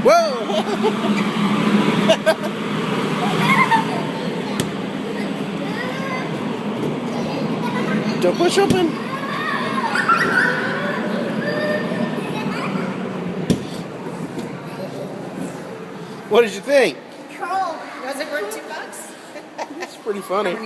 Whoa! Don't push open. What did you think? Cool. Was it worth $2? It's pretty funny.